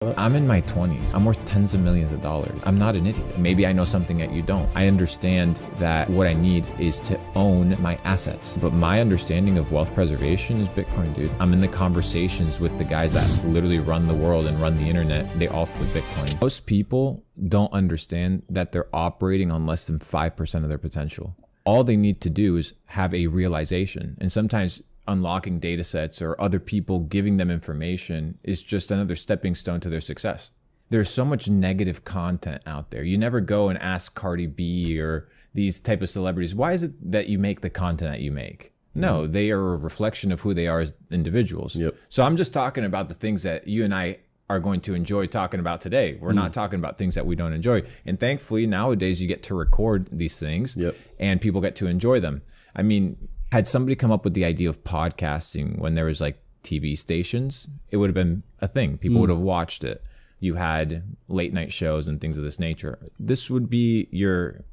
I'm in my 20s. I'm worth tens of millions of dollars. I'm not an idiot. Maybe I know something that you don't. I understand that what I need is to own my assets. But my understanding of wealth preservation is Bitcoin, dude. I'm in the conversations with the guys that literally run the world and run the internet. They all flip Bitcoin. Most people don't understand that they're operating on less than 5% of their potential. All they need to do is have a realization. And sometimes unlocking data sets or other people giving them information is just another stepping stone to their success. There's so much negative content out there. You never go and ask Cardi B or these type of celebrities, why is it that you make the content that you make? No, they are a reflection of who they are as individuals. Yep. So I'm just talking about the things that you and I are going to enjoy talking about today. We're not talking about things that we don't enjoy. And thankfully nowadays you get to record these things and people get to enjoy them. I mean, had somebody come up with the idea of podcasting when there was like TV stations, it would have been a thing. People would have watched it. You had late night shows and things of this nature. This would be your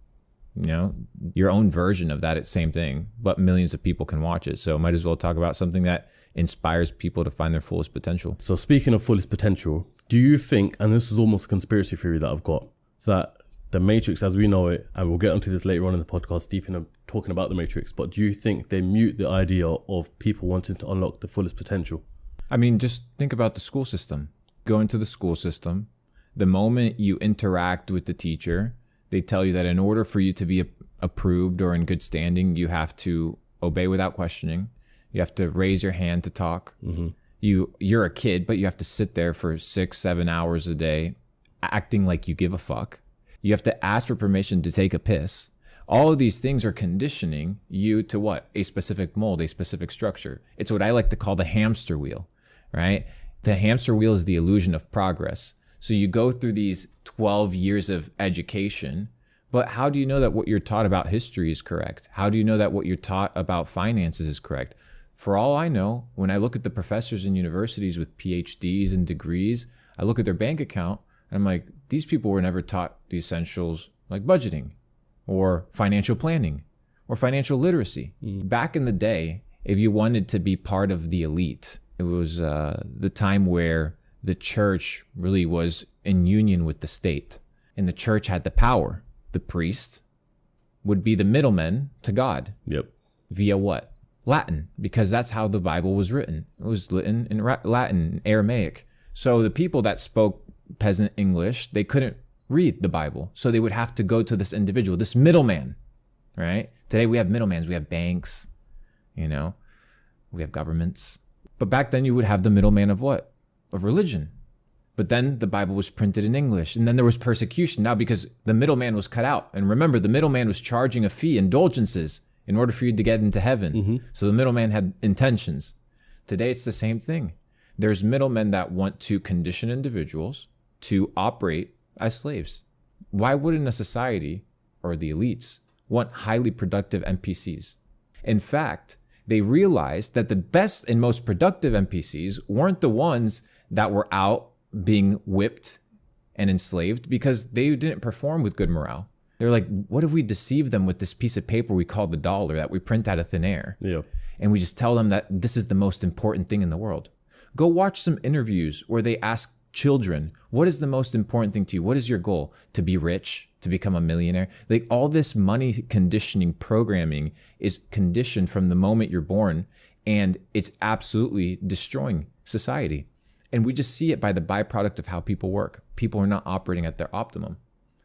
own version of that same thing, but millions of people can watch it. So might as well talk about something that inspires people to find their fullest potential. So speaking of fullest potential, do you think, and this is almost a conspiracy theory that I've got, that the Matrix as we know it, and we'll get onto this later on in the podcast, deep in talking about the Matrix, but do you think they mute the idea of people wanting to unlock the fullest potential? I mean, just think about the school system. Go into the school system. The moment you interact with the teacher, they tell you that in order for you to be approved or in good standing, you have to obey without questioning. You have to raise your hand to talk. You're a kid, but you have to sit there for 6-7 hours a day acting like you give a fuck. You have to ask for permission to take a piss. All of these things are conditioning you to what? A specific mold, a specific structure. It's what I like to call the hamster wheel, right? The hamster wheel is the illusion of progress. So you go through these 12 years of education, but how do you know that what you're taught about history is correct? How do you know that what you're taught about finances is correct? For all I know, when I look at the professors in universities with PhDs and degrees, I look at their bank account and I'm like, these people were never taught the essentials like budgeting or financial planning or financial literacy. Back in the day, if you wanted to be part of the elite, it was the time where the church really was in union with the state and the church had the power. The priest would be the middleman to God. Via what? Latin, because that's how the Bible was written. It was written in Latin, Aramaic. So the people that spoke peasant English, they couldn't read the Bible. So they would have to go to this individual, this middleman, right? Today we have middlemans, we have banks, we have governments. But back then you would have the middleman of what? Of religion. But then the Bible was printed in English and then there was persecution now because the middleman was cut out. And remember, the middleman was charging a fee, indulgences, in order for you to get into heaven. So the middleman had intentions. Today it's the same thing. There's middlemen that want to condition individuals to operate as slaves. Why wouldn't a society or the elites want highly productive NPCs? In fact, they realized that the best and most productive NPCs weren't the ones that were out being whipped and enslaved because they didn't perform with good morale. They're like, what if we deceive them with this piece of paper we call the dollar that we print out of thin air? And we just tell them that this is the most important thing in the world. Go watch some interviews where they ask children, what is the most important thing to you? What is your goal? To be rich? To become a millionaire? Like all this money conditioning programming is conditioned from the moment you're born, and it's absolutely destroying society. And we just see it by the byproduct of how people work. People are not operating at their optimum.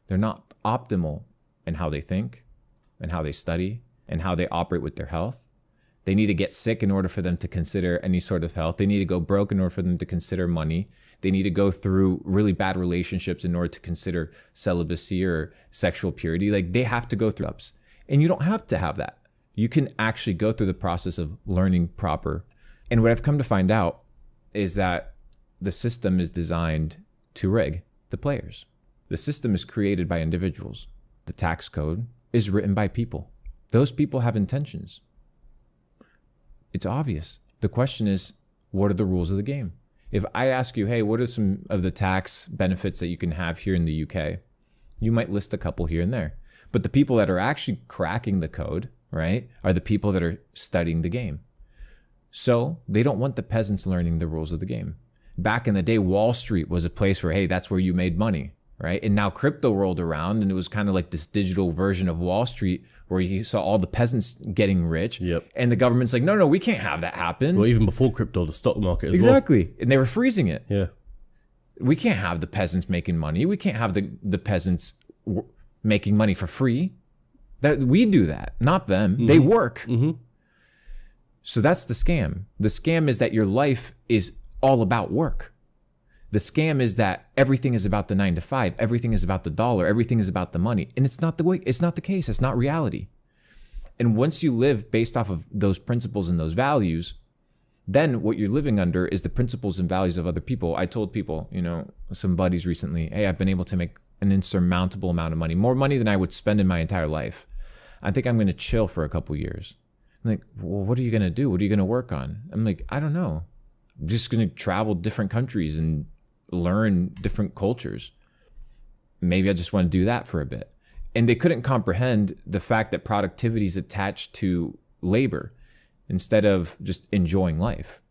They're not optimal in how they think and how they study and how they operate with their health. They need to get sick in order for them to consider any sort of health. They need to go broke in order for them to consider money. They need to go through really bad relationships in order to consider celibacy or sexual purity. Like they have to go through ups. And you don't have to have that. You can actually go through the process of learning proper. And what I've come to find out is that the system is designed to rig the players. The system is created by individuals. The tax code is written by people. Those people have intentions. It's obvious. The question is, what are the rules of the game? If I ask you, hey, what are some of the tax benefits that you can have here in the UK? You might list a couple here and there. But the people that are actually cracking the code, right, are the people that are studying the game. So they don't want the peasants learning the rules of the game. Back in the day, Wall Street was a place where, hey, that's where you made money, right? And now crypto rolled around, and it was kind of like this digital version of Wall Street where you saw all the peasants getting rich. Yep. And the government's like, no, we can't have that happen. Well, even before crypto, the stock market as Exactly. And they were freezing it. well. Yeah. We can't have the peasants making money. We can't have the peasants making money for free. That we do that, not them. They work. So that's the scam. The scam is that your life is all about work. The scam is that everything is about the 9 to 5. Everything is about the dollar. Everything is about the money. And it's not the way. It's not the case. It's not reality. And once you live based off of those principles and those values, then what you're living under is the principles and values of other people. I told people, some buddies recently, hey, I've been able to make an insurmountable amount of money, more money than I would spend in my entire life. I think I'm going to chill for a couple years. I'm like, well, what are you going to do? What are you going to work on? I'm like, I don't know. I'm just going to travel different countries and learn different cultures. Maybe I just want to do that for a bit. And they couldn't comprehend the fact that productivity is attached to labor instead of just enjoying life.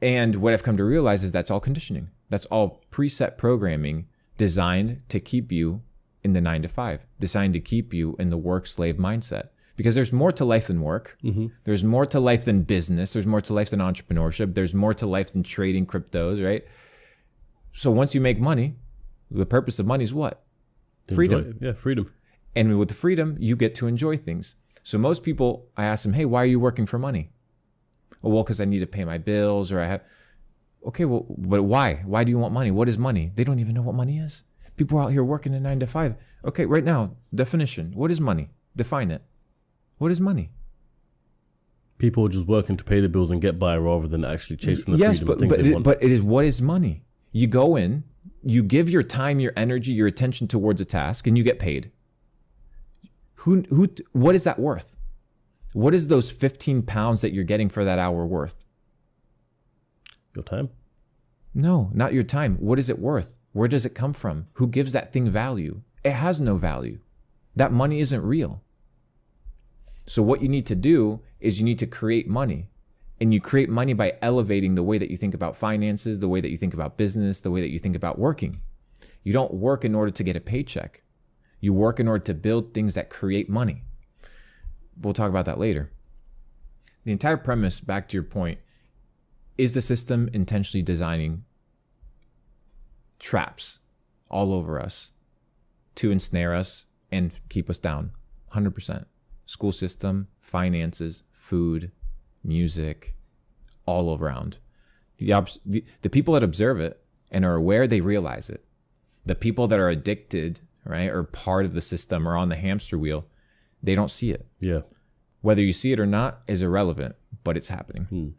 And what I've come to realize is that's all conditioning. That's all preset programming designed to keep you in the 9 to 5, designed to keep you in the work slave mindset. Because there's more to life than work. There's more to life than business. There's more to life than entrepreneurship. There's more to life than trading cryptos, right? So once you make money, the purpose of money is what? Freedom. Yeah, freedom. And with the freedom, you get to enjoy things. So most people, I ask them, hey, why are you working for money? Oh, well, because I need to pay my bills, or I have. Okay, well, but why? Why do you want money? What is money? They don't even know what money is. People are out here working a 9 to 5. Okay, right now, definition. What is money? Define it. What is money? People are just working to pay the bills and get by rather than actually chasing the freedom and things they want. But it is, what is money? You go in, you give your time, your energy, your attention towards a task, and you get paid. What is that worth? What is those 15 pounds that you're getting for that hour worth? Your time? No, not your time. What is it worth? Where does it come from? Who gives that thing value? It has no value. That money isn't real. So what you need to do is you need to create money. And you create money by elevating the way that you think about finances, the way that you think about business, the way that you think about working. You don't work in order to get a paycheck. You work in order to build things that create money. We'll talk about that later. The entire premise, back to your point, is the system intentionally designing traps all over us to ensnare us and keep us down. 100%. School system, finances, food, music, all around. The people that observe it and are aware, they realize it. The people that are addicted, right, or part of the system or on the hamster wheel, they don't see it. Yeah. Whether you see it or not is irrelevant, but it's happening.